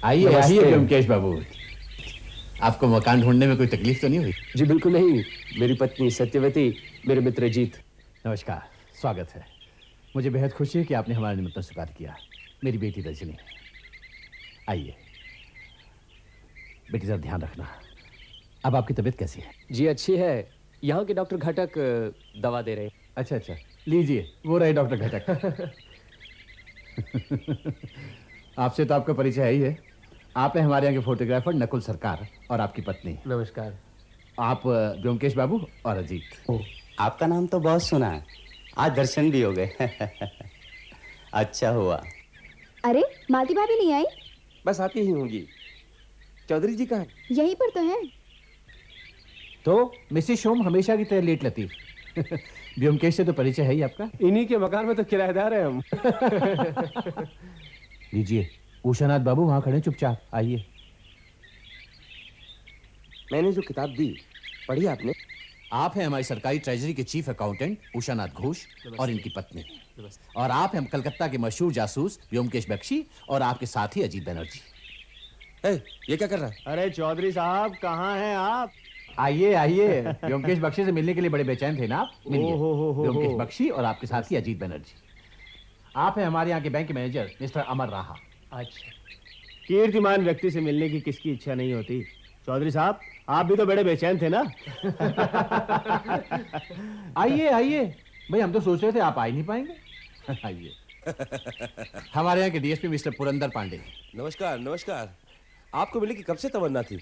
आइए आइए ब्योमकेश बाबू। आपको मकान ढूंढने में कोई तकलीफ तो नहीं हुई? जी बिल्कुल नहीं। मेरी पत्नी सत्यवती, मेरे मित्र अजीत। नमस्कार, स्वागत है। मुझे बेहद खुशी है कि आपने हमारा निमंत्रण स्वीकार किया। मेरी बेटी रजनी। आइए बेटी, जरा ध्यान रखना। अब आपकी तबीयत कैसी है? जी अच्छी है। यहाँ के डॉक्टर घटक दवा दे रहे हैं। अच्छा अच्छा, लीजिए, वो रहे डॉक्टर घटक। आपसे तो आपका परिचय है ही है। आप हैं हमारे यहाँ के फोटोग्राफर नकुल सरकार और आपकी पत्नी। नमस्कार। आप ब्योमकेश बाबू और अजीत। आपका नाम तो बहुत सुना है, आज दर्शन भी हो गए। अच्छा हुआ। अरे मालती भाभी नहीं आई? बस आती ही होंगी। चौधरी जी कहाँ? यहीं पर तो है। तो मिसेस शोम हमेशा की तरह लेट लतीफ। ब्योमकेश से तो परिचय है ही आपका। इन्हीं के मकान में तो किराएदार हैं हम। लीजिए, उषानाथ बाबू वहां खड़े, चुपचाप आइए। मैंने जो किताब दी पढ़ी आपने? आप हैं हमारी सरकारी ट्रेजरी के चीफ अकाउंटेंट उषानाथ घोष और इनकी पत्नी। और आप हैं कलकत्ता के मशहूर जासूस ब्योमकेश बख्शी और आपके साथी अजीत बनर्जी। ये क्या कर रहा है? अरे चौधरी साहब, कहाँ हैं आप? आइए आइए, ब्योमकेश बख्शी से मिलने के लिए बड़े बेचैन थे ना आप? मिलिए। ब्योमकेश बख्शी और आपके साथी अजीत बनर्जी। आप हैं हमारे यहाँ के बैंक मैनेजर मिस्टर अमर राहा। अच्छा, कीर्तिमान व्यक्ति से मिलने की किसकी इच्छा नहीं होती? चौधरी साहब, आप भी तो बड़े बेचैन थे ना? आइए आइए भाई, हम तो सोच रहे थे आप आ ही नहीं पाएंगे। आइए। हमारे यहाँ के डीएसपी मिस्टर पुरंदर पांडे। नमस्कार नमस्कार। आपको मिलने की कब से तमन्ना थी,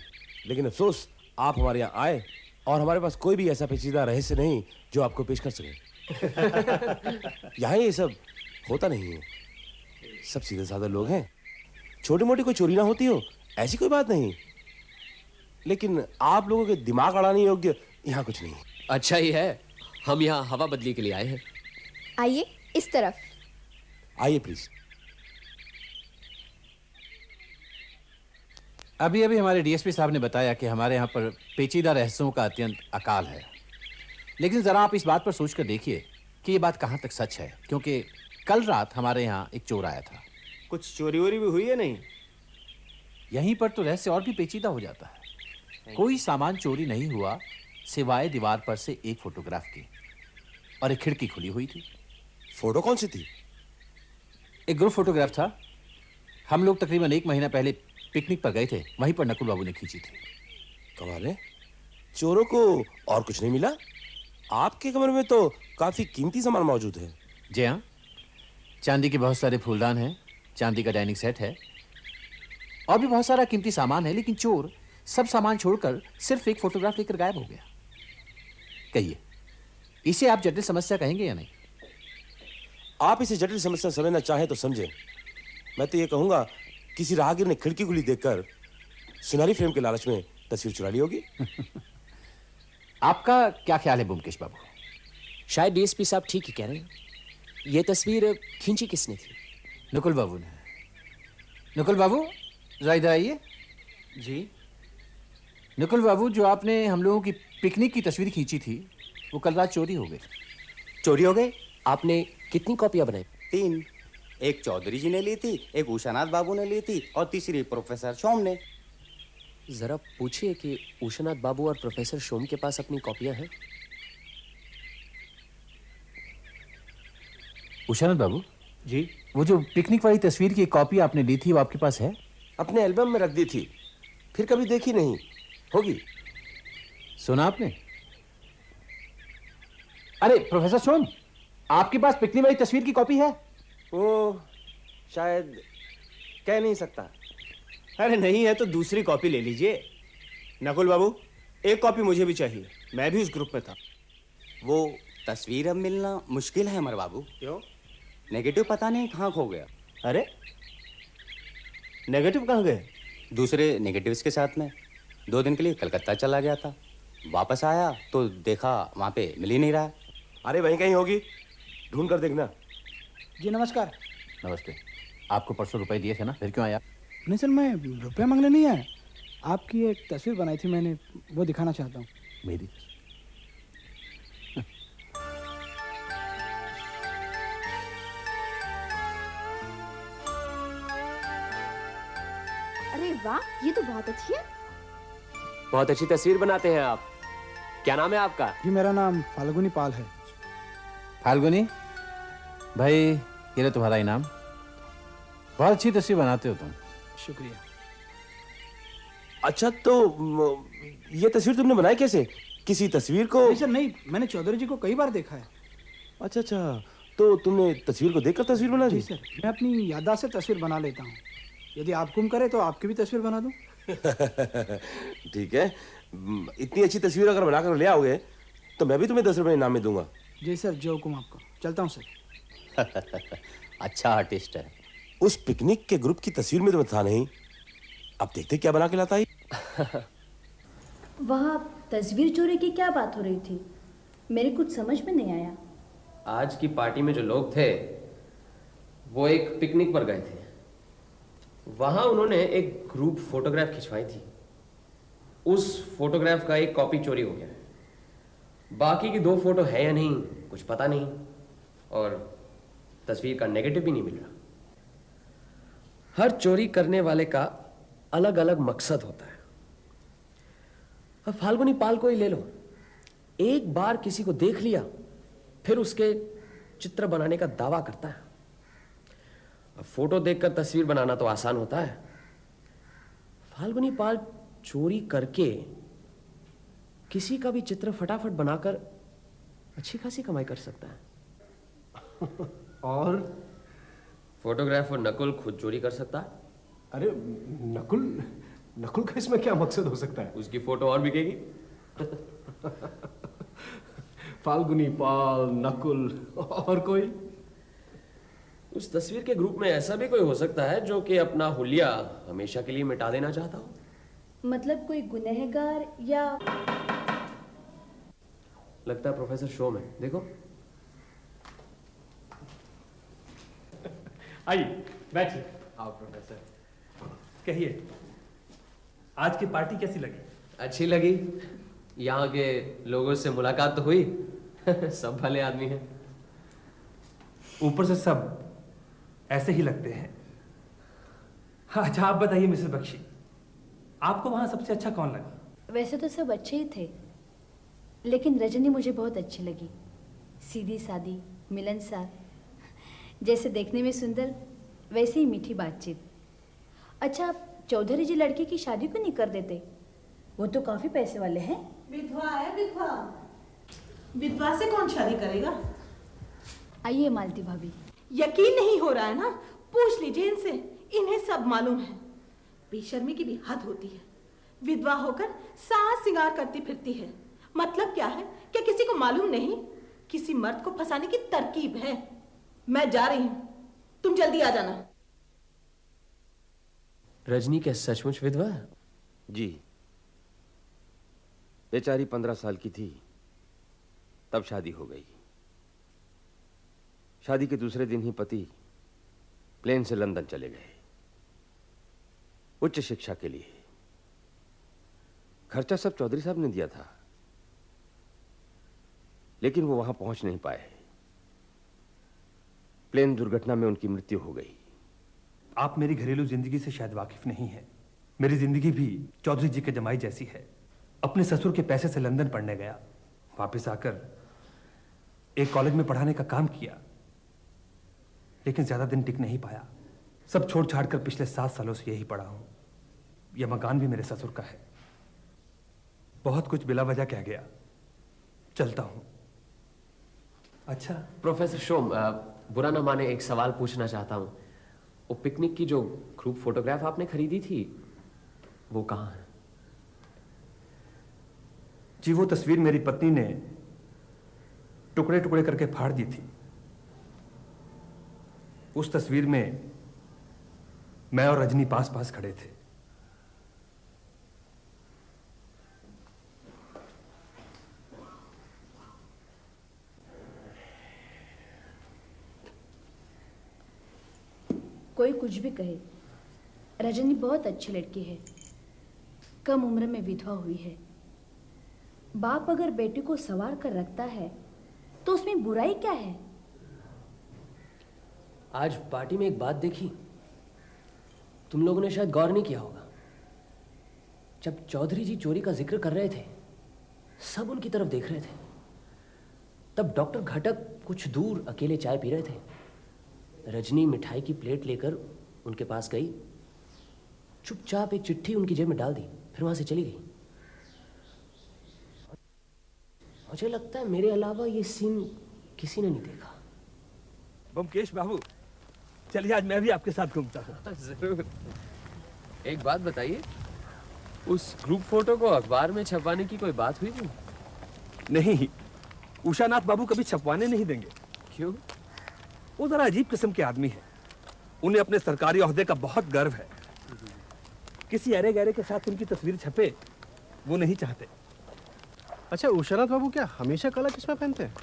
लेकिन अफसोस आप हमारे यहाँ आए और हमारे पास कोई भी ऐसा पेचीदा रहस्य नहीं जो आपको पेश कर सके। यहाँ ये सब होता नहीं है, सब सीधे साधे लोग हैं। छोटी मोटी कोई चोरी ना होती हो ऐसी कोई बात नहीं, लेकिन आप लोगों के दिमाग अड़ाने योग्य यहाँ कुछ नहीं। अच्छा ही है, हम यहाँ हवा बदली के लिए आए हैं। आइए इस तरफ। आइए प्लीज। अभी अभी हमारे डीएसपी साहब ने बताया कि हमारे यहाँ पर पेचीदा रहस्यों का अत्यंत अकाल है। लेकिन जरा आप इस बात पर सोचकर देखिए कि ये बात कहाँ तक सच है, क्योंकि कल रात हमारे यहाँ एक चोर आया था। कुछ चोरी वोरी भी हुई है? नहीं, यहीं पर तो रहस्य और भी पेचीदा हो जाता है। कोई सामान चोरी नहीं हुआ सिवाय दीवार पर से एक फोटोग्राफ की, और एक खिड़की खुली हुई थी। फोटो कौन सी थी? एक ग्रुप फोटोग्राफ था। हम लोग तकरीबन 1 महीना पहले पिकनिक पर गए थे, वहीं पर नकुल बाबू ने खींची थी। कमाल है, चोरों को और कुछ नहीं मिला? आपके कमरे में तो काफी कीमती सामान मौजूद है। जी हाँ, चांदी के बहुत सारे फूलदान हैं, चांदी का डाइनिंग सेट है और भी बहुत सारा कीमती सामान है, लेकिन चोर सब सामान छोड़कर सिर्फ एक फोटोग्राफ लेकर गायब हो गया। कहिए, इसे आप जटिल समस्या कहेंगे या नहीं? आप इसे जटिल समस्या समझना चाहें तो समझें। मैं तो ये कहूंगा, किसी राहगीर ने खिड़की खुली देखकर सुनहरी फ्रेम के लालच में तस्वीर चुरा ली होगी। आपका क्या ख्याल है ब्योमकेश बाबू? शायद डीएसपी साहब ठीक ही कह रहे हैं। ये तस्वीर खींची किसने थी? नकुल बाबू ने। नकुल बाबू जरा इधर आइए। जी। नकुल बाबू, जो आपने हम लोगों की पिकनिक की तस्वीर खींची थी वो कल रात चोरी हो गई। चोरी हो गए? आपने कितनी कॉपियां बनाई? 3, एक चौधरी जी ने ली थी, एक उषानाथ बाबू ने ली थी और तीसरी प्रोफेसर शोम ने। जरा पूछिए कि उषानाथ बाबू और प्रोफेसर शोम के पास अपनी कॉपियां हैं। उषानाथ बाबू जी। वो जो पिकनिक वाली तस्वीर की कॉपी आपने ली थी वो आपके पास है? अपने एल्बम में रख दी थी, फिर कभी देखी नहीं होगी। सुना आपने? अरे प्रोफेसर शोम, आपके पास पिकनिक वाली तस्वीर की कॉपी है? वो शायद कह नहीं सकता। अरे नहीं है तो दूसरी कॉपी ले लीजिए। नकुल बाबू, एक कॉपी मुझे भी चाहिए, मैं भी उस ग्रुप में था। वो तस्वीर अब मिलना मुश्किल है अमर बाबू। क्यों? नेगेटिव पता नहीं कहाँ खो गया। अरे नेगेटिव कहाँ गए? दूसरे नेगेटिव्स के साथ में 2 दिन के लिए कलकत्ता चला गया था। वापस आया तो देखा वहाँ पे मिल ही नहीं रहा। अरे वहीं कहीं होगी, ढूंढ कर देखना। जी नमस्कार। नमस्ते। आपको परसों रुपए दिए थे ना, फिर क्यों आया? नहीं सर, मैं रुपए मांगने नहीं आया। आपकी एक तस्वीर बनाई थी मैंने, वो दिखाना चाहता हूँ। मेरी? वाह, ये तो बहुत अच्छी है। बहुत अच्छी तस्वीर बनाते हैं आप। क्या नाम है आपका? जी मेरा नाम फाल्गुनी पाल है। फाल्गुनी भाई, ये लो तुम्हारा इनाम। बहुत अच्छी तस्वीर बनाते हो तुम। शुक्रिया। अच्छा तो ये तस्वीर तुमने बनाई कैसे? किसी तस्वीर को? नहीं सर नहीं, मैंने चौधरी जी को कई बार देखा है। अच्छा अच्छा, तो तुमने तस्वीर को देखकर तस्वीर बना दी? जी सर, मैं अपनी याददाश्त से तस्वीर बना लेता हूँ। यदि आप हुक्म करें तो आपकी भी तस्वीर बना दूं। ठीक है, इतनी अच्छी तस्वीर अगर बनाकर ले आओगे तो मैं भी तुम्हें 10 रुपए इनाम में दूंगा। जी सर, जो हुक्म आपका। चलता हूँ सर। अच्छा आर्टिस्ट है। उस पिकनिक के ग्रुप की तस्वीर में तो मैं था नहीं। अब देखते क्या बना के लाता है। वहाँ तस्वीर चोरी की क्या बात हो रही थी? मेरे कुछ समझ में नहीं आया। आज की पार्टी में जो लोग थे वो एक पिकनिक पर गए थे। वहां उन्होंने एक ग्रुप फोटोग्राफ खिंचवाई थी। उस फोटोग्राफ का एक कॉपी चोरी हो गया है। बाकी की 2 फोटो है या नहीं कुछ पता नहीं, और तस्वीर का नेगेटिव भी नहीं मिल रहा। हर चोरी करने वाले का अलग अलग मकसद होता है। अब फाल्गुनी पाल को ही ले लो। एक बार किसी को देख लिया फिर उसके चित्र बनाने का दावा करता है। अब फोटो देखकर तस्वीर बनाना तो आसान होता है। फाल्गुनी पाल चोरी करके किसी का भी चित्र फटाफट बनाकर अच्छी खासी कमाई कर सकता है। और फोटोग्राफर नकुल खुद चोरी कर सकता है। अरे नकुल, नकुल का इसमें क्या मकसद हो सकता है? उसकी फोटो और बिकेगी। फाल्गुनी पाल, नकुल और कोई? उस तस्वीर के ग्रुप में ऐसा भी कोई हो सकता है जो कि अपना हुलिया हमेशा के लिए मिटा देना चाहता हो। मतलब कोई गुनहगार या... लगता है प्रोफेसर शोम है, देखो। आइए बैठिए। आओ प्रोफेसर। कहिए, आज की पार्टी कैसी लगी? अच्छी लगी। यहाँ के लोगों से मुलाकात तो हुई। सब भले आदमी हैं। ऊपर से सब ऐसे ही लगते हैं। अच्छा आप बताइए मिसेस बख्शी, आपको वहां सबसे अच्छा कौन लगा? वैसे तो सब अच्छे ही थे, लेकिन रजनी मुझे बहुत अच्छी लगी। सीधी सादी, मिलनसार, जैसे देखने में सुंदर वैसे ही मीठी बातचीत। अच्छा, चौधरी जी लड़के की शादी क्यों नहीं कर देते? वो तो काफी पैसे वाले हैं। विधवा है, विधवा। विधवा से कौन शादी करेगा? आइए मालती भाभी। यकीन नहीं हो रहा है ना? पूछ लीजिए इनसे, इन्हें सब मालूम है। बेशर्मी की भी हद होती है। विधवा होकर सास सिंगार करती फिरती है। मतलब क्या है? क्या किसी को मालूम नहीं? किसी मर्द को फंसाने की तरकीब है। मैं जा रही हूं, तुम जल्दी आ जाना। रजनी क्या सचमुच विधवा है? जी, बेचारी 15 साल की थी तब शादी हो गई। शादी के दूसरे दिन ही पति प्लेन से लंदन चले गए उच्च शिक्षा के लिए। खर्चा सब चौधरी साहब ने दिया था, लेकिन वो वहां पहुंच नहीं पाए। प्लेन दुर्घटना में उनकी मृत्यु हो गई। आप मेरी घरेलू जिंदगी से शायद वाकिफ नहीं है। मेरी जिंदगी भी चौधरी जी के जमाई जैसी है। अपने ससुर के पैसे से लंदन पढ़ने गया, वापस आकर एक कॉलेज में पढ़ाने का काम किया, लेकिन ज्यादा दिन टिक नहीं पाया। सब छोड़ छाड़ कर पिछले 7 सालों से यही पड़ा हूं। यह मकान भी मेरे ससुर का है। बहुत कुछ बिला वजह कह गया, चलता हूं। अच्छा प्रोफेसर शोम, बुरा ना माने एक सवाल पूछना चाहता हूं। वो पिकनिक की जो ग्रुप फोटोग्राफ आपने खरीदी थी वो कहाँ है? जी वो तस्वीर मेरी पत्नी ने टुकड़े टुकड़े करके फाड़ दी थी। उस तस्वीर में मैं और रजनी पास पास खड़े थे। कोई कुछ भी कहे, रजनी बहुत अच्छी लड़की है। कम उम्र में विधवा हुई है। बाप अगर बेटी को संवार कर रखता है तो उसमें बुराई क्या है? आज पार्टी में एक बात देखी, तुम लोगों ने शायद गौर नहीं किया होगा। जब चौधरी जी चोरी का जिक्र कर रहे थे, सब उनकी तरफ देख रहे थे। तब डॉक्टर घटक कुछ दूर अकेले चाय पी रहे थे। रजनी मिठाई की प्लेट लेकर उनके पास गई, चुपचाप एक चिट्ठी उनकी जेब में डाल दी, फिर वहां से चली गई। मुझे लगता है मेरे अलावा ये सीन किसी ने नहीं देखा। बमकेश बाबू, चलिए आज मैं भी आपके साथ घूमता हूँ। जरूर। एक बात बताइए, उस ग्रुप फोटो को अखबार में छपवाने की कोई बात हुई थी? नहीं, उषानाथ बाबू कभी छपवाने नहीं देंगे। क्यों? वो जरा अजीब किस्म के आदमी है। उन्हें अपने सरकारी ओहदे का बहुत गर्व है। किसी अरे गहरे के साथ उनकी तस्वीर छपे वो नहीं चाहते। अच्छा, उषानाथ बाबू क्या हमेशा काला चश्मा पहनते हैं?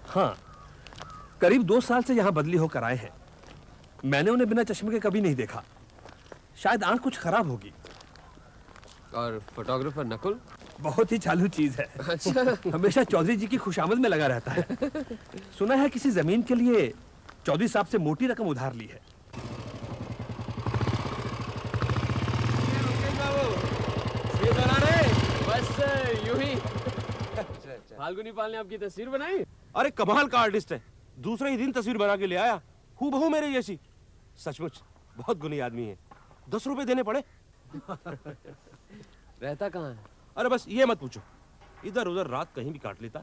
हाँ, करीब 2 साल से यहाँ बदली होकर आए हैं। मैंने उन्हें बिना चश्मे के कभी नहीं देखा। शायद आंख कुछ खराब होगी। और फोटोग्राफर नकुल? बहुत ही चालू चीज है। अच्छा। हमेशा चौधरी जी की खुशामद में लगा रहता है। सुना है किसी जमीन के लिए चौधरी साहब से मोटी रकम उधार ली है। बस यूं ही। फाल्गुनी पाल ने आपकी तस्वीर बनाई? अरे कमाल का आर्टिस्ट है, दूसरे ही दिन तस्वीर बना के ले आया, हूबहू मेरे जैसी। सचमुच बहुत गुनी आदमी है। 10 रुपए देने पड़े। रहता कहाँ है? अरे बस ये मत पूछो, इधर उधर रात कहीं भी काट लेता।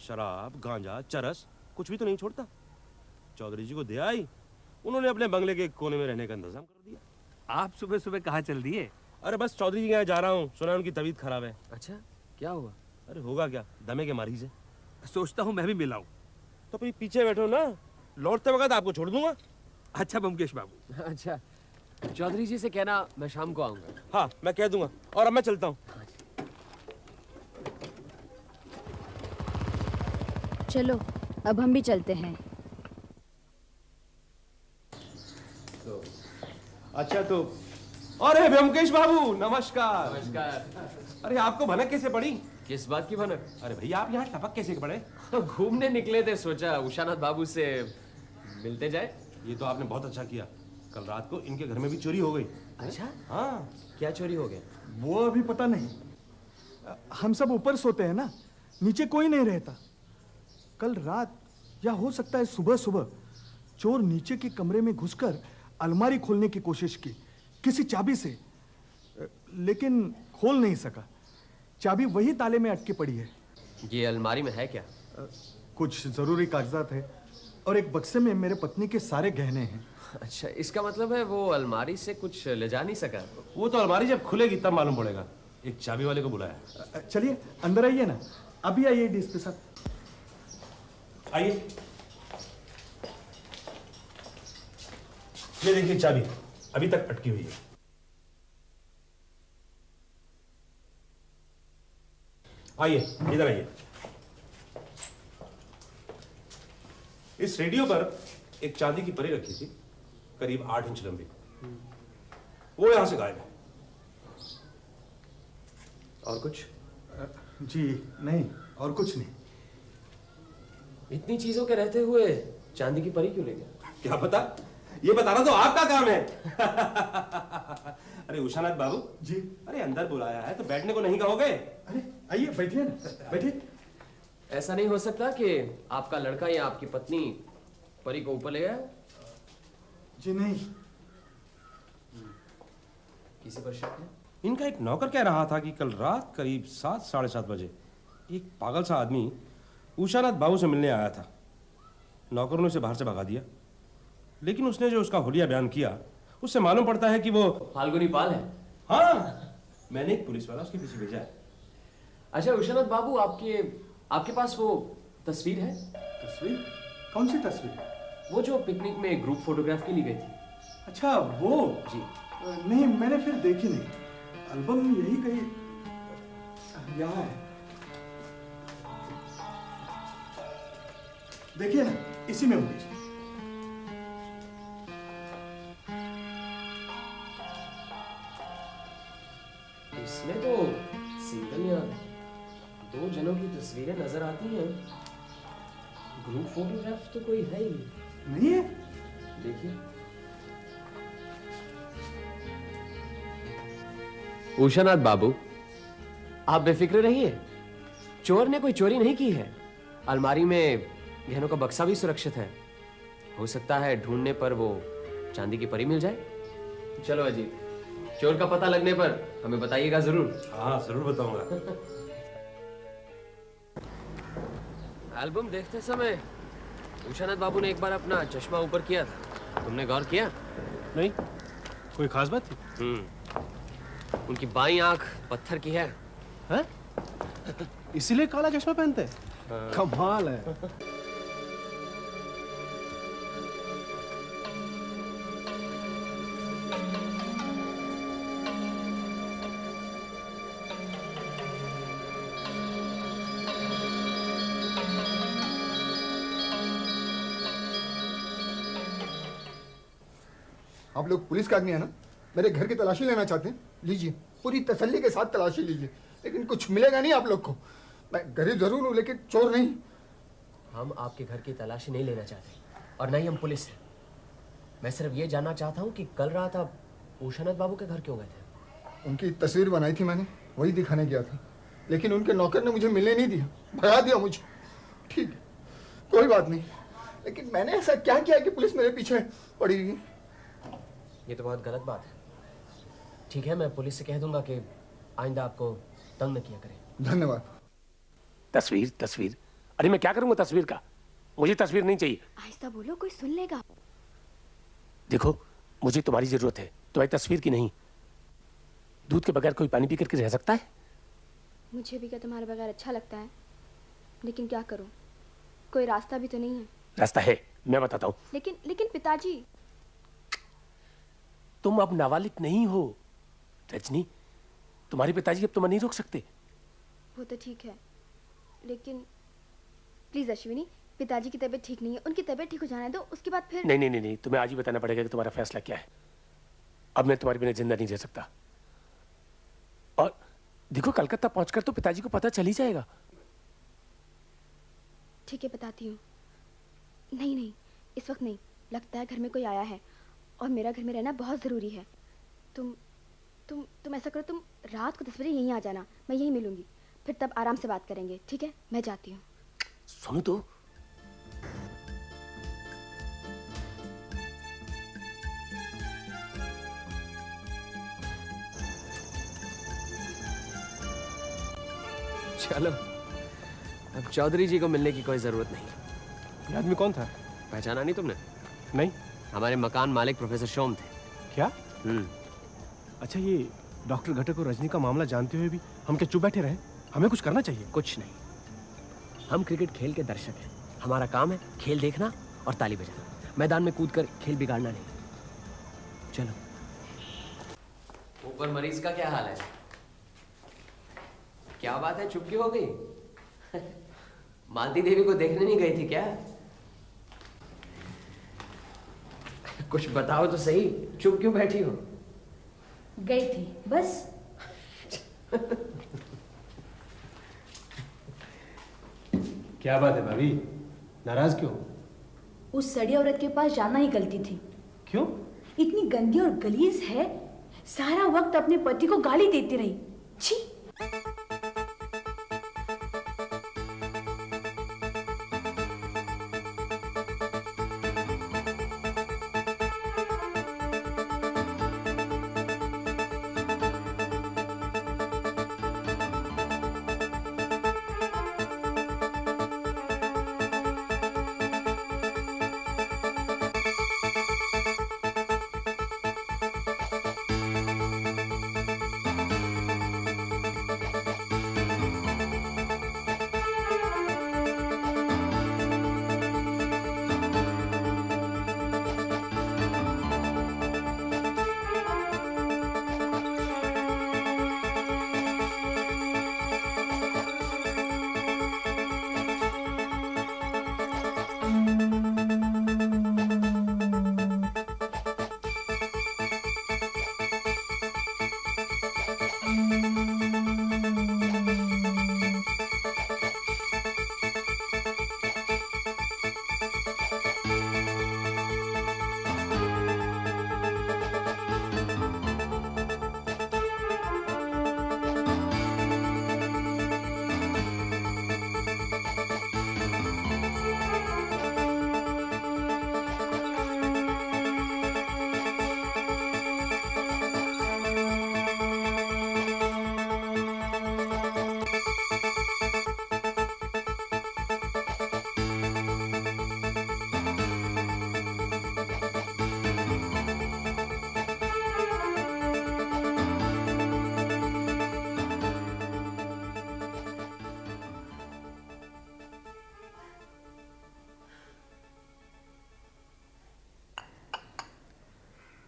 शराब, गांजा, चरस कुछ भी तो नहीं छोड़ता। चौधरी जी को दे आई, उन्होंने अपने बंगले के कोने में रहने का इंतजाम कर दिया। आप सुबह सुबह कहाँ चल दिए? अरे बस चौधरी जी के यहाँ जा रहा हूँ, सुना उनकी तबीयत खराब है। अच्छा, क्या हुआ? अरे होगा क्या, दमे के मरीज है। सोचता हूँ मैं भी मिलाऊं। तो फिर पीछे बैठो ना, लौटते वक्त आपको छोड़ दूंगा। अच्छा बमकेश बाबू। अच्छा, चौधरी जी से कहना मैं शाम को आऊंगा। हाँ, मैं कह दूंगा। और अब मैं चलता हूँ। चलो अब हम भी चलते हैं। अच्छा तो अरे ब्योमकेश बाबू, नमस्कार। नमस्कार। अरे आपको भनक कैसे पड़ी? किस बात की भनक? अरे भैया आप यहाँ टपक कैसे पड़े? घूमने निकले थे, सोचा उषानाथ बाबू से मिलते जाए। ये तो आपने बहुत अच्छा किया। कल रात को इनके घर में भी चोरी हो गई। अच्छा? हाँ। क्या चोरी हो गया? वो अभी पता नहीं। हम सब ऊपर सोते हैं ना, नीचे कोई नहीं रहता। कल रात या हो सकता है सुबह सुबह चोर नीचे के कमरे में घुसकर अलमारी खोलने की कोशिश की किसी चाबी से, लेकिन खोल नहीं सका। चाबी वही ताले में अटकी पड़ी है। ये अलमारी में है क्या? कुछ जरूरी कागजात है और एक बक्से में मेरे पत्नी के सारे गहने हैं। अच्छा, इसका मतलब है वो अलमारी से कुछ ले जा नहीं सका। वो तो अलमारी जब खुलेगी तब मालूम पड़ेगा। एक चाबी वाले को बुलाया। चलिए अंदर आइए ना, अभी आइए डीएसपी साहब। आइए, ये देखिए चाबी अभी तक अटकी हुई है। आइए इधर आइए। इस रेडियो पर एक चांदी की परी रखी थी, करीब 8 इंच लंबी। वो यहां से गायब है। और कुछ? जी नहीं, और कुछ नहीं। इतनी चीजों के रहते हुए चांदी की परी क्यों ले गया? क्या पता, ये बताना तो आपका काम है। अरे उषानाथ बाबू जी। अरे अंदर बुलाया है तो बैठने को नहीं कहोगे? अरे आइए, बैठिए ना, बैठिए। ऐसा नहीं हो सकता कि आपका लड़का या आपकी पत्नी परी को ऊपर ले गया? जी नहीं। किसी पर शक है? इनका एक नौकर कह रहा था कि कल रात करीब 7 साढ़े 7 बजे एक पागल सा आदमी उषानाथ बाबू से मिलने आया था। नौकर ने उसे बाहर से भगा दिया, लेकिन उसने जो उसका हुलिया बयान किया उससे मालूम पड़ता है कि वो फाल्गुनी पाल है। हाँ, मैंने एक पुलिस वाला उसके पीछे भेजा है। अच्छा उषानाथ बाबू, आपके पास वो तस्वीर है? तस्वीर? कौन सी तस्वीर? वो जो पिकनिक में ग्रुप फोटोग्राफ के लिए गई थी। अच्छा वो जी। नहीं, मैंने फिर देखी नहीं। एल्बम में यही कहीं यहाँ है। देखिए ना, इसी में होगी। इसमें तो सिंगल या 2 जनों की तस्वीरें नजर आती हैं। ग्रुप फोटोग्राफ तो कोई है ही नहीं है। देखिए, उषानाथ बाबू आप बेफिक्र रहिए, चोर ने कोई चोरी नहीं की है। अलमारी में गहनों का बक्सा भी सुरक्षित है। हो सकता है ढूंढने पर वो चांदी की परी मिल जाए। चलो अजीत, चोर का पता लगने पर हमें बताइएगा जरूर। हाँ जरूर बताऊंगा। एल्बम देखते समय उषानाथ बाबू ने एक बार अपना चश्मा ऊपर किया था, तुमने गौर किया? नहीं, कोई खास बात थी? उनकी बाईं आंख पत्थर की है। हाँ? इसीलिए काला चश्मा पहनते हैं? कमाल है। आप लोग पुलिस के आदमी है ना, मेरे घर की तलाशी लेना चाहते हैं? लीजिए, पूरी तसल्ली के साथ तलाशी लीजिए, लेकिन कुछ मिलेगा नहीं आप लोग को। मैं गरीब जरूर हूँ लेकिन चोर नहीं। हम आपके घर की तलाशी नहीं लेना चाहते और ना ही हम पुलिस हैं। मैं सिर्फ ये जानना चाहता हूँ कि कल रात आप उषानाथ बाबू के घर क्यों गए थे? उनकी तस्वीर बनाई थी मैंने, वही दिखाने गया था, लेकिन उनके नौकर ने मुझे मिलने नहीं दिया, भगा दिया मुझे। ठीक है, कोई बात नहीं, लेकिन मैंने ऐसा क्या किया कि पुलिस मेरे पीछे पड़ी हुई? ये तो बहुत गलत बात है। ठीक है, मैं पुलिस से कह दूंगा कि आइंदा आपको तंग न किया करें। धन्यवाद। तस्वीर तस्वीर, अरे मैं क्या करूंगा तस्वीर का? मुझे तस्वीर नहीं चाहिए। आहिस्ता बोलो, कोई सुन लेगा। देखो, मुझे तुम्हारी जरूरत है, तुम्हारी तस्वीर की नहीं। दूध के बगैर कोई पानी पी करके रह सकता है? मुझे भी क्या तुम्हारे बगैर अच्छा लगता है, लेकिन क्या करूं, कोई रास्ता भी तो नहीं है। रास्ता है, मैं बताता हूँ। लेकिन पिताजी। तुम अब नाबालिग नहीं हो रजनी, तुम्हारे पिताजी अब तुम्हें नहीं रोक सकते। वो तो ठीक है, लेकिन प्लीज अश्विनी, पिताजी की तबीयत ठीक नहीं है, उनकी तबीयत ठीक हो जाने दो, उसके बाद फिर। नहीं नहीं नहीं नहीं, तुम्हें आज ही बताना पड़ेगा कि तुम्हारा फैसला क्या है। अब मैं तुम्हारे बिना जिंदा नहीं रह सकता। और देखो, कलकत्ता पहुंचकर तो पिताजी को पता चल ही जाएगा। ठीक है, बताती हूँ। नहीं, इस वक्त नहीं, लगता है घर में कोई आया है और मेरा घर में रहना बहुत जरूरी है। तुम ऐसा करो, तुम रात को 10 बजे यहीं आ जाना, मैं यहीं मिलूंगी, फिर तब आराम से बात करेंगे। ठीक है, मैं जाती हूँ। सुनो तो, चलो, अब चौधरी जी को मिलने की कोई जरूरत नहीं। ये आदमी कौन था? पहचाना नहीं तुमने? नहीं। हमारे मकान मालिक प्रोफेसर शोम थे। क्या? अच्छा, ये डॉक्टर घटक और रजनी का मामला जानते हुए भी हम क्या चुप बैठे रहे? हमें कुछ करना चाहिए। कुछ नहीं, हम क्रिकेट खेल के दर्शक हैं। हमारा काम है खेल देखना और ताली बजाना, मैदान में कूदकर खेल बिगाड़ना नहीं। चलो। ऊपर मरीज का क्या हाल है? क्या बात है, चुप क्यों हो गई? मालती देवी को देखने नहीं गई थी क्या? कुछ बताओ तो सही, चुप क्यों बैठी हो? गई थी बस। क्या बात है भाभी, नाराज क्यों? उस सड़ी औरत के पास जाना ही गलती थी। क्यों? इतनी गंदी और गलीज है, सारा वक्त अपने पति को गाली देती रही। छी।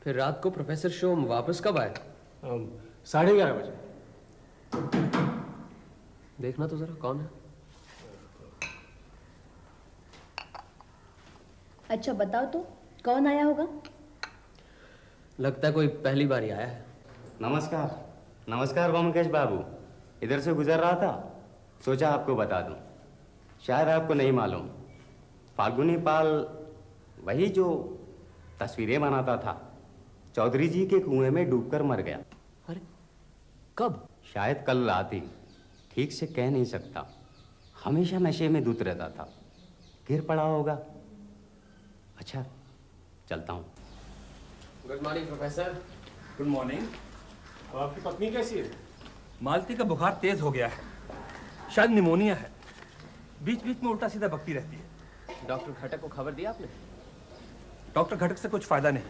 फिर रात को प्रोफेसर शोम वापस कब आए? 11:30 बजे। देखना तो जरा कौन है। अच्छा बताओ तो, कौन आया होगा? लगता है कोई पहली बार ही आया है। नमस्कार। नमस्कार ब्योमकेश बाबू, इधर से गुजर रहा था, सोचा आपको बता दूं। शायद आपको नहीं मालूम, फाल्गुनी पाल वही जो तस्वीरें बनाता था, चौधरी जी के कुएं में डूबकर मर गया। अरे कब? शायद कल रात ही, ठीक से कह नहीं सकता। हमेशा नशे में धुत रहता था, गिर पड़ा होगा। अच्छा चलता हूँ। Good morning professor. Good morning. आपकी पत्नी कैसी है? मालती का बुखार तेज हो गया है, शायद निमोनिया है, बीच बीच में उल्टा सीधा बकती रहती है। डॉक्टर घटक को खबर दिया आपने? डॉक्टर घटक से कुछ फायदा नहीं,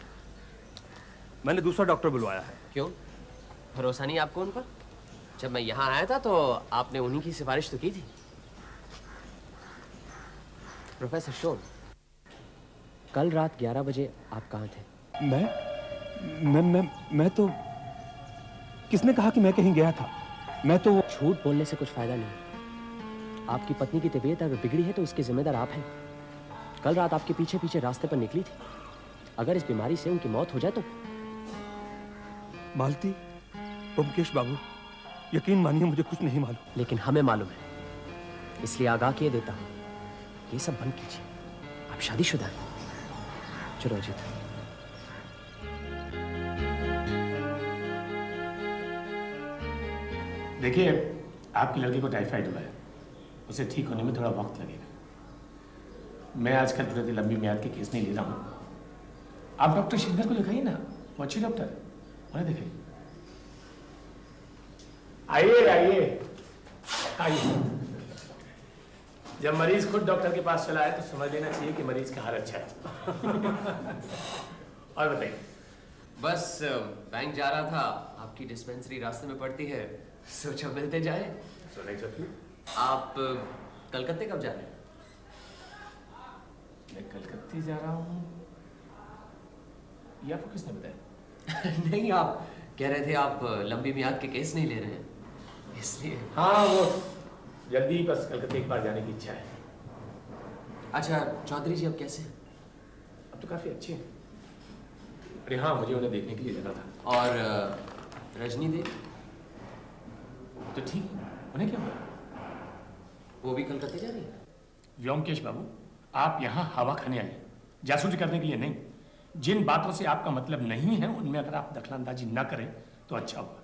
मैंने दूसरा डॉक्टर बुलवाया है। क्यों, भरोसा नहीं आपको उन पर? जब मैं यहाँ आया था तो आपने उन्हीं की सिफारिश तो की थी। प्रोफेसर शोन, कल रात 11 बजे आप कहाँ थे? मैं तो, किसने कहा कि मैं कहीं गया था? मैं तो, झूठ बोलने से कुछ फायदा नहीं। आपकी पत्नी की तबीयत अगर बिगड़ी है तो इसके जिम्मेदार आप हैं। कल रात आपके पीछे पीछे रास्ते पर निकली थी। अगर इस बीमारी से उनकी मौत हो जाए तो? मालती, ब्योमकेश बाबू, यकीन मानिए मुझे कुछ नहीं मालूम। लेकिन हमें मालूम है, इसलिए आगाह किए देता हूँ, ये सब बंद कीजिए। आप शादीशुदा हैं। चलो अजीत। देखिए, आपकी लड़की को टाइफाइड हुआ है, उसे ठीक होने में थोड़ा वक्त लगेगा। मैं आजकल प्रति लंबी म्याद के केस नहीं ले रहा हूँ। आप डॉक्टर शिंदर को दिखाइए ना, वो अच्छी डॉक्टर, उन्हें दिखाइए। आइए आइए आइए। जब मरीज खुद डॉक्टर के पास चला है तो समझ लेना चाहिए कि मरीज का हाल अच्छा है। और बताइए। बस बैंक जा रहा था, आपकी डिस्पेंसरी रास्ते में पड़ती है, सोचा मिलते जाए। So nice of you. आप कलकत्ते कब जा रहे हैं? मैं कलकत्ते जा रहा हूँ, ये आपको किसने बताया? नहीं, आप कह रहे थे आप लंबी मियाद के केस नहीं ले रहे हैं, इसलिए। हाँ, वो जल्दी बस कलकत्ते एक बार जाने की इच्छा है। अच्छा, चौधरी जी अब कैसे हैं? अब तो काफी अच्छे हैं। अरे हाँ, मुझे उन्हें देखने के लिए जाना था। और रजनी देवी? तो ठीक है, उन्हें क्या हुआ? वो भी कलकत्ते जा रही है? व्योमकेश बाबू, आप यहाँ हवा खाने आए, जासूसी करने के लिए नहीं। जिन बातों से आपका मतलब नहीं है उनमें अगर आप दखलंदाजी ना करें तो अच्छा होगा।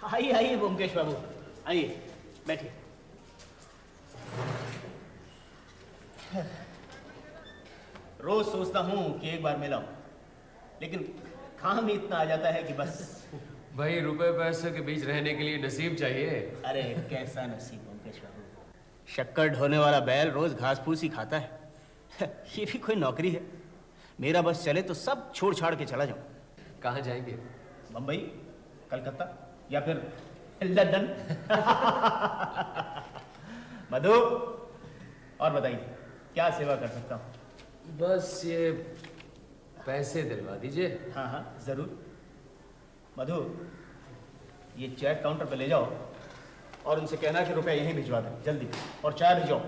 आइए आइए ब्योमकेश बाबू, आइए बैठिए। रोज सोचता हूँ कि एक बार मिला हूं, लेकिन काम ही इतना आ जाता है कि बस। भाई, रुपए पैसे के बीच रहने के लिए नसीब चाहिए। अरे कैसा नसीब ब्योमकेश बाबू, शक्कर ढोने वाला बैल रोज घास फूस ही खाता है। ये भी कोई नौकरी है? मेरा बस चले तो सब छोड़ छाड़ के चला जाऊं। कहाँ जाएंगे? बम्बई, कलकत्ता या फिर लंदन। मधु, और बताइए क्या सेवा कर सकता हूँ? बस ये पैसे दिलवा दीजिए। हाँ हाँ जरूर। मधु, ये चेक काउंटर पे ले जाओ और उनसे कहना कि रुपया यहीं भिजवा दें जल्दी, और चाय भिजवाओ।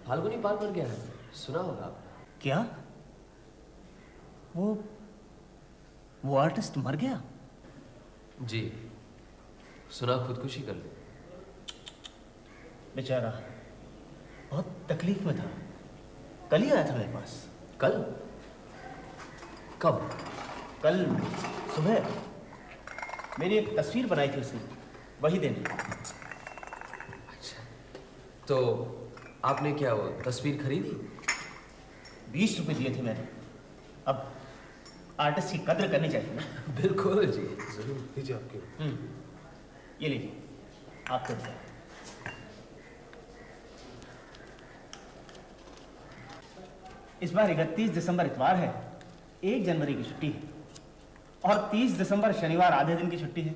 फाल्गुनी पाल मर गया है, सुना होगा आपने? क्या? वो आर्टिस्ट मर गया? जी, सुना खुदकुशी कर ली। बेचारा बहुत तकलीफ में था, कल ही आया था मेरे पास। कल? कब? कल सुबह मेरी एक तस्वीर बनाई थी उसने, वही देने। अच्छा, तो आपने क्या वो तस्वीर खरीदी? 20 रुपए दिए थे मैंने। अब आर्टिस्ट की कद्र करनी चाहिए ना। बिल्कुल जी, जरूर दीजिए आपके। ये लीजिए आपको। इस बार 31 दिसंबर इतवार है, 1 जनवरी की छुट्टी है और 30 दिसंबर शनिवार आधे दिन की छुट्टी है।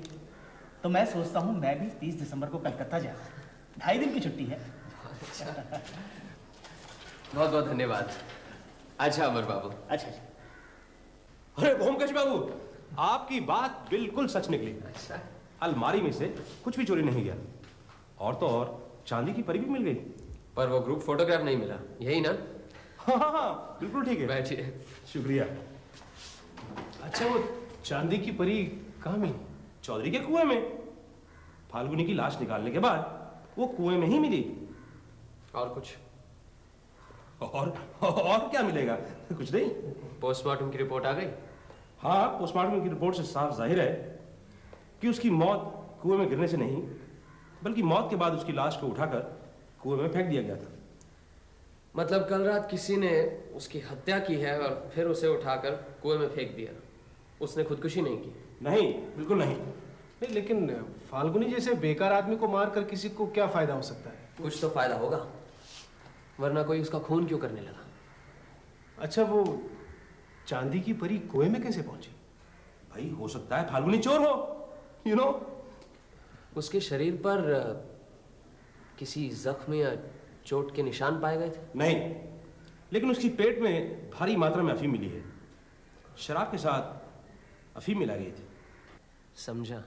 तो मैं सोचता हूँ मैं भी 30 दिसंबर को कलकत्ता जाऊँ, 2.5 दिन की छुट्टी है। बहुत बहुत धन्यवाद। अच्छा अमर बाबू। अच्छा। अरे भोमकेश बाबू, आपकी बात बिल्कुल सच निकली। अच्छा। अलमारी में से कुछ भी चोरी नहीं गया, और तो और चांदी की परी भी मिल गई। पर वो ग्रुप फोटोग्राफ नहीं मिला, यही ना? हाँ, बिल्कुल ठीक है। बैठिए। शुक्रिया। अच्छा, वो चांदी की परी कहाँ मिली? चौधरी के कुएं में। फाल्गुनी की लाश निकालने के बाद वो कुएं में ही मिली। और कुछ? और क्या मिलेगा? कुछ नहीं। पोस्टमार्टम की रिपोर्ट आ गई? हाँ, पोस्टमार्टम की रिपोर्ट से साफ जाहिर है कि उसकी मौत कुएं में गिरने से नहीं, बल्कि मौत के बाद उसकी लाश को उठाकर कुएं में फेंक दिया गया था। मतलब कल रात किसी ने उसकी हत्या की है और फिर उसे उठाकर कुएं में फेंक दिया। उसने खुदकुशी नहीं की? नहीं, बिल्कुल नहीं। नहीं, लेकिन फाल्गुनी जैसे बेकार आदमी को मारकर किसी को क्या फायदा हो सकता है? कुछ तो फायदा होगा, वरना कोई उसका खून क्यों करने लगा? अच्छा, वो चांदी की परी कुएं में कैसे पहुंची? भाई, हो सकता है फाल्गुनी चोर हो, यू नो। उसके शरीर पर किसी जख्म या चोट के निशान पाए गए थे? नहीं, लेकिन उसकी पेट में भारी मात्रा में अफीम मिली है। शराब के साथ अफीम मिलाई गई थी। समझा।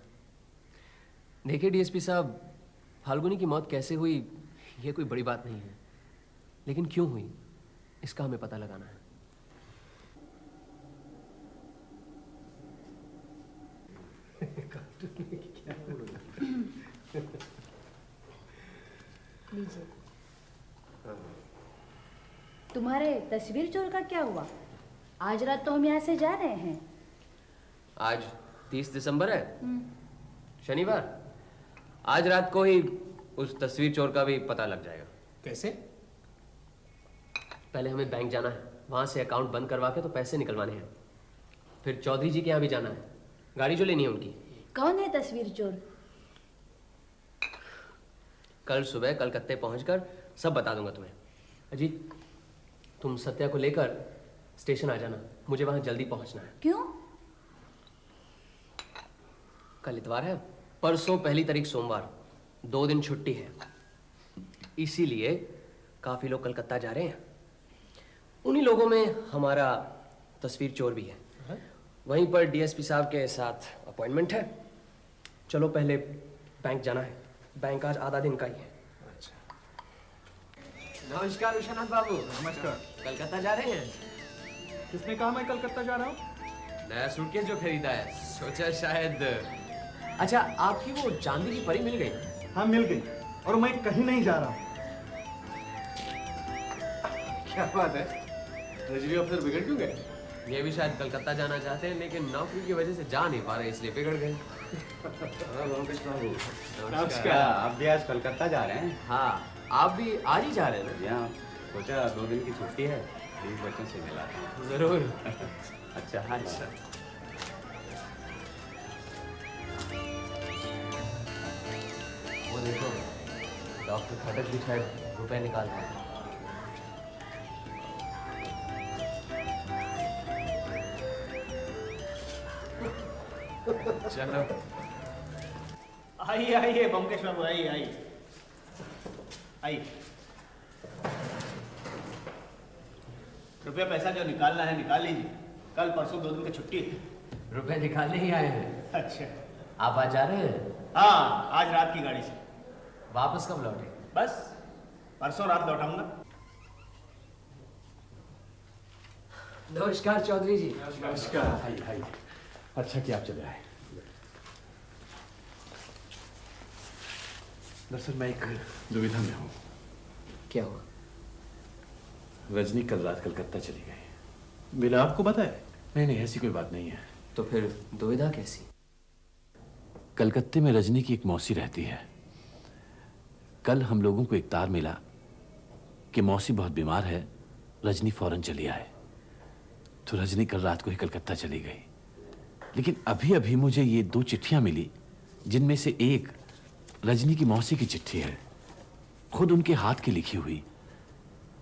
देखिए डीएसपी साहब, फाल्गुनी की मौत कैसे हुई ये कोई बड़ी बात नहीं है, लेकिन क्यों हुई इसका हमें पता लगाना है। लीजिए। तुम्हारे तस्वीर चोर का क्या हुआ? आज रात तो हम यहाँ से जा रहे हैं। आज 30 दिसंबर है, शनिवार। आज रात को ही उस तस्वीर चोर का भी पता लग जाएगा। कैसे? पहले हमें बैंक जाना है, वहां से अकाउंट बंद करवा के तो पैसे निकलवाने हैं। फिर चौधरी जी के यहाँ भी जाना है, गाड़ी जो लेनी है उनकी। कौन है तस्वीर चोर? कल सुबह कलकत्ते पहुंचकर सब बता दूंगा तुम्हें। अजीत, तुम सत्या को लेकर स्टेशन आ जाना, मुझे वहां जल्दी पहुंचना है। क्यों? कल इतवार है, परसों पहली तारीख सोमवार, 2 दिन छुट्टी है, इसीलिए काफी लोग कलकत्ता जा रहे हैं। उन्हीं लोगों में हमारा तस्वीर चोर भी है। वहीं पर डीएसपी साहब के साथ अपॉइंटमेंट है। चलो पहले बैंक जाना है, बैंक आज आधा दिन का ही है। नमस्कार विश्वनाथ बाबू। नमस्कार। कलकत्ता जा रहे हैं? किसने कहा मैं कलकत्ता जा रहा हूँ? नया सूटकेस जो खरीदा है, सोचा शायद। अच्छा, आपकी वो चांदी की परी मिल गई? हाँ, मिल गई, और मैं कहीं नहीं जा रहा हूँ। क्या बात है, रजवी अफसर बिगड़ क्यों गए? ये भी शायद कलकत्ता जाना चाहते हैं, लेकिन नौकरी की वजह से जा नहीं पा रहे, इसलिए बिगड़ गए। नमस्कार। आप भी आज कलकत्ता जा रहे हैं? हाँ, आप भी आज ही जा रहे हैं? यहाँ सोचा 2 दिन की छुट्टी है, बीच बच्चों से मिला था। जरूर। अच्छा। हाँ, अच्छा। वो देखो, डॉक्टर खटक भी शायद रुपए निकाल रहे हैं। चलो आइए आइए बमकेश बाबू, आइए आइए आइए। रुपया पैसा जो निकालना है निकाल लीजिए, कल परसों 2 दिन की छुट्टी है। रुपए निकालने ही आए हैं? अच्छा। आप आज जा रहे हैं? हाँ, आज रात की गाड़ी से। वापस कब लौटे? बस परसों रात लौटाऊंगा। नमस्कार चौधरी जी। नमस्कार। हाय। अच्छा कि आप चले आए। दरअसल मैं एक दुविधा में हूँ। क्या हुआ? रजनी कल रात कलकत्ता चली गई बिना आपको बताए? नहीं, ऐसी कोई बात नहीं है। तो फिर दुविधा कैसी? कलकत्ते में रजनी की एक मौसी रहती है। कल हम लोगों को एक तार मिला कि मौसी बहुत बीमार है, रजनी फौरन चली आए। तो रजनी कल रात को ही कलकत्ता चली गई। लेकिन अभी अभी मुझे ये 2 चिट्ठियां मिली, जिनमें से एक रजनी की मौसी की चिट्ठी है, खुद उनके हाथ की लिखी हुई।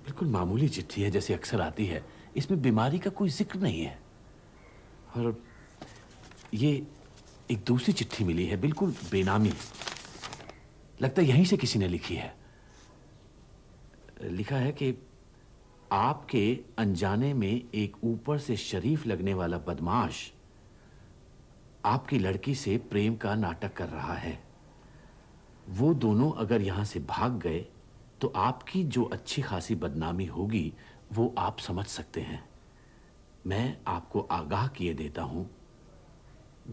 बिल्कुल मामूली चिट्ठी है, जैसे अक्सर आती है। इसमें बीमारी का कोई जिक्र नहीं है। और ये एक दूसरी चिट्ठी मिली है, बिल्कुल बेनामी। लगता है यहीं से किसी ने लिखी है। लिखा है कि आपके अनजाने में एक ऊपर से शरीफ लगने वाला बदमाश आपकी लड़की से प्रेम का नाटक कर रहा है। वो दोनों अगर यहां से भाग गए तो आपकी जो अच्छी खासी बदनामी होगी वो आप समझ सकते हैं। मैं आपको आगाह किए देता हूं,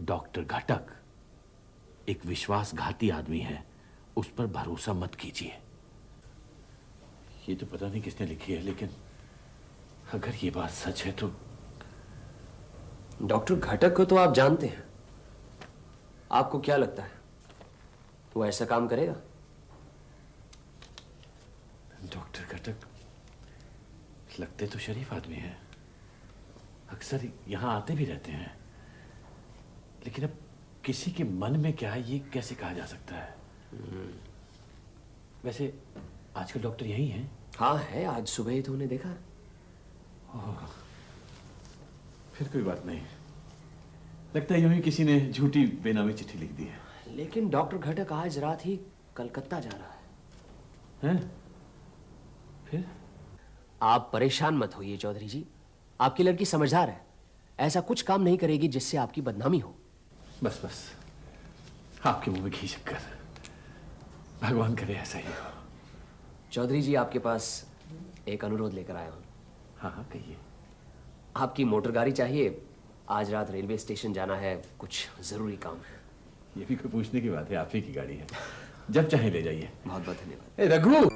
डॉक्टर घटक एक विश्वासघाती आदमी है, उस पर भरोसा मत कीजिए। ये तो पता नहीं किसने लिखी है, लेकिन अगर ये बात सच है तो। डॉक्टर घटक को तो आप जानते हैं, आपको क्या लगता है वो ऐसा काम करेगा? डॉक्टर घटक लगते तो शरीफ आदमी हैं, अक्सर यहां आते भी रहते हैं, लेकिन अब किसी के मन में क्या है ये कैसे कहा जा सकता है? वैसे आजकल डॉक्टर यही हैं? हाँ है, आज सुबह ही तो उन्हें देखा। फिर कोई बात नहीं, लगता है यूं ही किसी ने झूठी बेनामी चिट्ठी लिख दी है। लेकिन डॉक्टर घटक आज रात ही कलकत्ता जा रहा है। हैं? फिर? आप परेशान मत होइए चौधरी जी, आपकी लड़की समझदार है, ऐसा कुछ काम नहीं करेगी जिससे आपकी बदनामी हो। बस बस, आपके मुंह में घी शक्कर, भगवान करे ऐसा ही हो। चौधरी जी आपके पास एक अनुरोध लेकर आया हूं। हाँ हाँ कहिए। आपकी मोटर गाड़ी चाहिए, आज रात रेलवे स्टेशन जाना है, कुछ जरूरी काम है। ये भी कोई पूछने की बात है, आप ही की गाड़ी है, जब चाहे ले जाइए। बहुत बहुत धन्यवाद। ए रघु,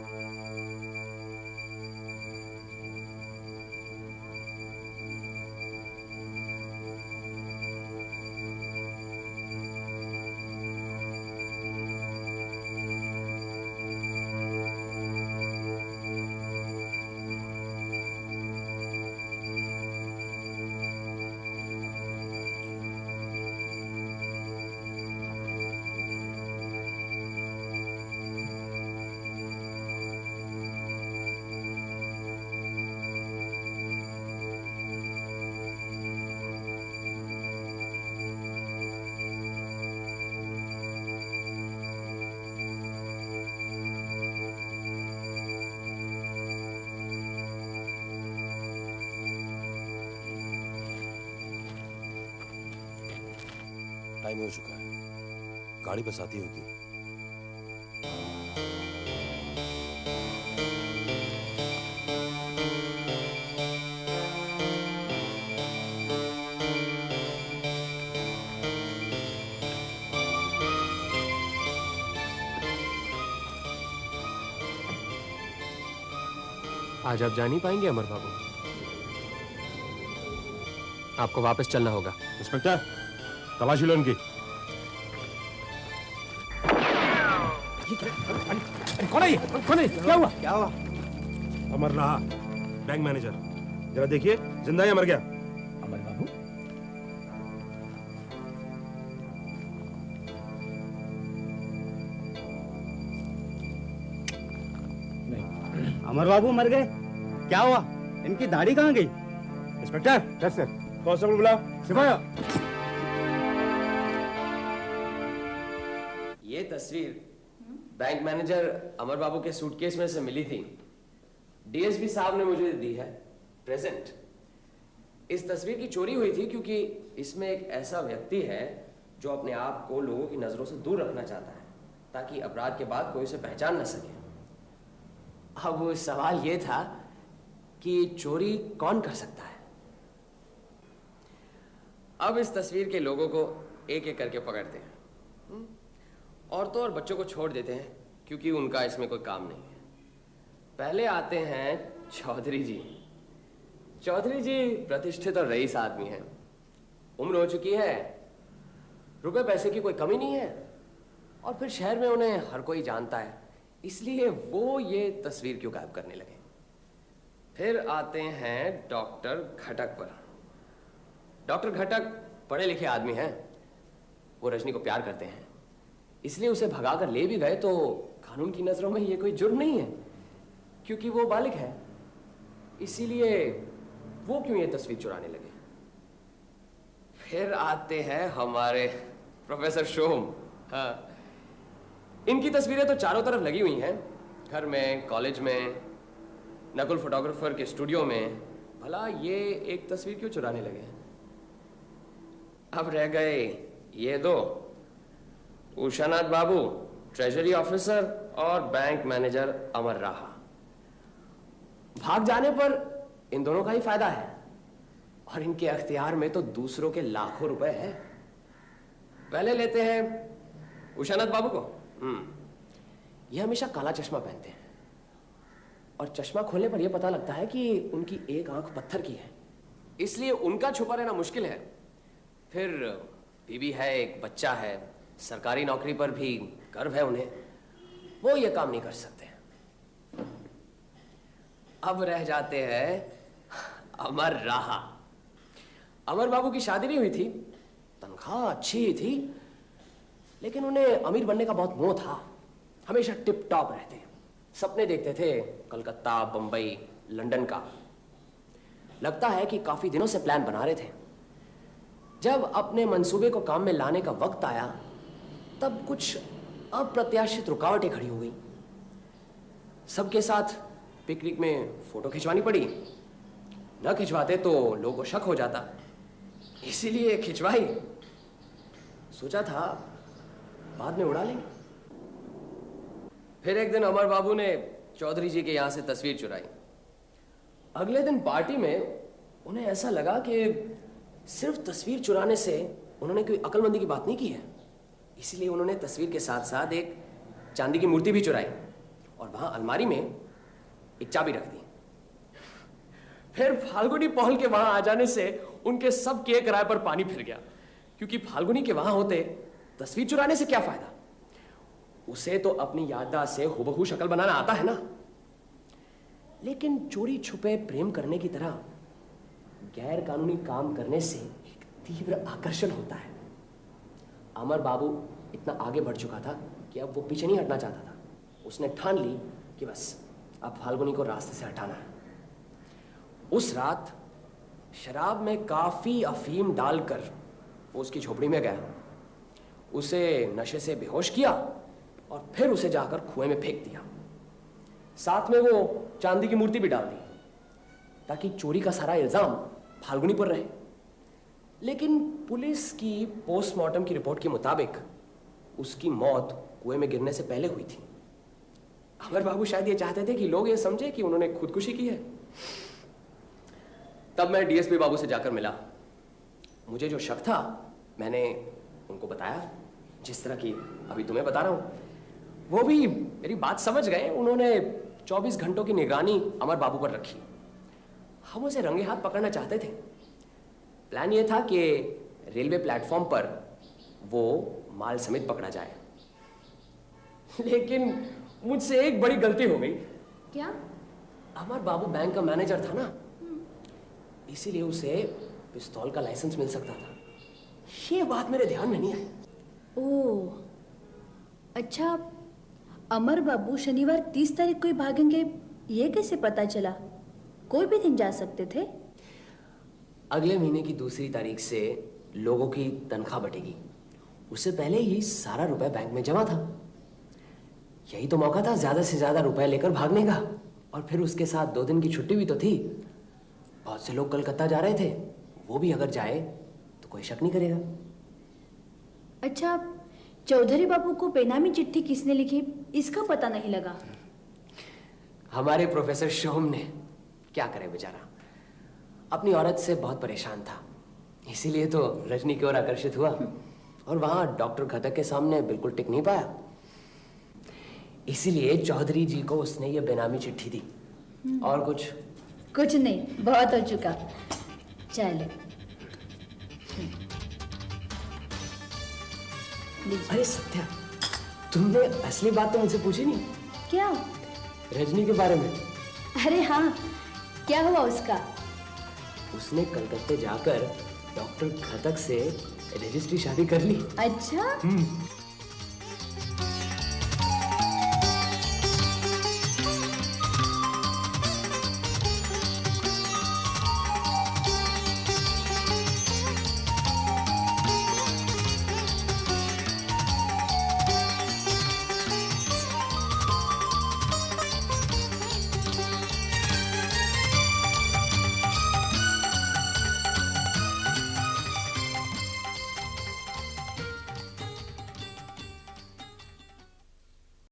टाइम हो चुका है, गाड़ी बस आती होगी। आज आप जा नहीं पाएंगे अमर बाबू, आपको वापस चलना होगा। इंस्पेक्टर, तलाशी लो इनकी। कौन है ये? कौन है? क्या हुआ? क्या हुआ? अमर रहा, बैंक मैनेजर। जरा देखिए, जिंदा या मर गया? अमर बाबू, अमर बाबू मर गए? क्या हुआ? इनकी दाढ़ी कहाँ गई? इंस्पेक्टर। Yes sir. कांस्टेबल बुलाओ। सिपाही। ये तस्वीर बैंक मैनेजर अमर बाबू के सूटकेस में से मिली थी, डीएसपी साहब ने मुझे दी है, प्रेजेंट। इस तस्वीर की चोरी हुई थी क्योंकि इसमें एक ऐसा व्यक्ति है जो अपने आप को लोगों की नजरों से दूर रखना चाहता है ताकि अपराध के बाद कोई उसे पहचान न सके। अब सवाल यह था कि चोरी कौन कर सकता है। अब इस तस्वीर के लोगों को एक एक करके पकड़ते हैं, औरतों और बच्चों को छोड़ देते हैं क्योंकि उनका इसमें कोई काम नहीं है। पहले आते हैं चौधरी जी। चौधरी जी प्रतिष्ठित और रईस आदमी हैं, उम्र हो चुकी है, रुपए पैसे की कोई कमी नहीं है, और फिर शहर में उन्हें हर कोई जानता है, इसलिए वो ये तस्वीर क्यों गायब करने लगे। फिर आते हैं डॉक्टर घटक पर। डॉक्टर घटक पढ़े लिखे आदमी हैं, वो रजनी को प्यार करते हैं, इसलिए उसे भगाकर ले भी गए तो कानून की नजरों में ये कोई जुर्म नहीं है क्योंकि वो बालिग है, इसीलिए वो क्यों ये तस्वीर चुराने लगे। फिर आते हैं हमारे प्रोफेसर शोम। हाँ, इनकी तस्वीरें तो चारों तरफ लगी हुई हैं, घर में, कॉलेज में, नकुल फोटोग्राफर के स्टूडियो में भला ये एक तस्वीर क्यों चुराने लगे? अब रह गए ये दो, उषानाथ बाबू ट्रेजरी ऑफिसर और बैंक मैनेजर अमर राहा। भाग जाने पर इन दोनों का ही फायदा है और इनके अख्तियार में तो दूसरों के लाखों रुपए हैं। पहले लेते हैं उषानाथ बाबू को। ये हमेशा काला चश्मा पहनते हैं और चश्मा खोलने पर यह पता लगता है कि उनकी एक आंख पत्थर की है, इसलिए उनका छुपा रहना मुश्किल है। फिर बीवी है, एक बच्चा है, सरकारी नौकरी पर भी गर्व है उन्हें, वो ये काम नहीं कर सकते। अब रह जाते हैं अमर राहा। अमर बाबू की शादी नहीं हुई थी, तनख्वाह अच्छी ही थी, लेकिन उन्हें अमीर बनने का बहुत मोह था। हमेशा टिप टॉप रहते, सपने देखते थे कलकत्ता, बंबई, लंदन का। लगता है कि काफी दिनों से प्लान बना रहे थे। जब अपने मंसूबे को काम में लाने का वक्त आया, तब कुछ अप्रत्याशित रुकावटें खड़ी हो गई। सबके साथ पिकनिक में फोटो खिंचवानी पड़ी। न खिंचवाते तो लोगों को शक हो जाता, इसीलिए खिंचवाई। सोचा था बाद में उड़ा लेंगे। फिर एक दिन अमर बाबू ने चौधरी जी के यहां से तस्वीर चुराई। अगले दिन पार्टी में उन्हें ऐसा लगा कि सिर्फ तस्वीर चुराने से उन्होंने कोई अक्लमंदी की बात नहीं की है, इसीलिए उन्होंने तस्वीर के साथ साथ एक चांदी की मूर्ति भी चुराई और वहां अलमारी में एक चाबी रख दी। फिर फाल्गुनी पहल के वहां आ जाने से उनके सब के किराए पर पानी फिर गया, क्योंकि फाल्गुनी के वहां होते तस्वीर चुराने से क्या फायदा? उसे तो अपनी याददाश्त से हुबहू शक्ल बनाना आता है ना। लेकिन चोरी छुपे प्रेम करने की तरह गैर कानूनी काम करने से एक तीव्र आकर्षण होता है। अमर बाबू इतना आगे बढ़ चुका था कि अब वो पीछे नहीं हटना चाहता था। उसने ठान ली कि बस अब फाल्गुनी को रास्ते से हटाना है। उस रात शराब में काफी अफीम डालकर वो उसकी झोपड़ी में गया, उसे नशे से बेहोश किया और फिर उसे जाकर कुएं में फेंक दिया। साथ में वो चांदी की मूर्ति भी डाल दी ताकि चोरी का सारा इल्जाम फाल्गुनी पर रहे। लेकिन पुलिस की पोस्टमार्टम की रिपोर्ट के मुताबिक उसकी मौत कुएं में गिरने से पहले हुई थी। अमर बाबू शायद ये चाहते थे कि लोग ये समझे कि उन्होंने खुदकुशी की है। तब मैं डीएसपी बाबू से जाकर मिला। मुझे जो शक था मैंने उनको बताया, जिस तरह की अभी तुम्हें बता रहा हूं। वो भी मेरी बात समझ गए। उन्होंने 24 घंटों की निगरानी अमर बाबू पर रखी। हम उसे रंगे हाथ पकड़ना चाहते थे। प्लान ये था कि रेलवे प्लेटफॉर्म पर वो माल समेत पकड़ा जाए, लेकिन मुझसे एक बड़ी गलती हो गई। क्या? अमर बाबू बैंक का मैनेजर था ना, इसीलिए उसे पिस्तौल का लाइसेंस मिल सकता था। ये बात मेरे ध्यान में नहीं आई। ओह, अच्छा। अमर बाबू शनिवार 30 तारीख को ही भागेंगे, ये कैसे पता चला? कोई भी दिन जा सकते थे। अगले महीने की 2 तारीख से लोगों की तनख्वाह बटेगी, उससे पहले ही सारा रुपए बैंक में जमा था। यही तो मौका था ज्यादा से ज्यादा रुपए लेकर भागने का। और फिर उसके साथ 2 दिन की छुट्टी भी तो थी। बहुत से लोग कलकत्ता जा रहे थे, वो भी अगर जाए तो कोई शक नहीं करेगा। अच्छा, चौधरी बाबू को बेनामी चिट्ठी किसने लिखी, इसका पता नहीं लगा। हमारे प्रोफेसर शोम ने। क्या करे बेचारा, अपनी औरत से बहुत परेशान था, इसीलिए तो रजनी की ओर आकर्षित हुआ और वहां डॉक्टर घटक के सामने बिल्कुल टिक नहीं पाया। इसीलिए चौधरी जी को उसने ये बेनामी चिट्ठी दी। और कुछ नहीं, बहुत हो चुका। चले। अरे सत्या, तुमने असली बात तो मुझसे पूछी नहीं। क्या? रजनी के बारे में। अरे हाँ, क्या हुआ उसका? उसने कलकत्ते जाकर डॉक्टर घटक से रजिस्ट्री शादी कर ली। अच्छा?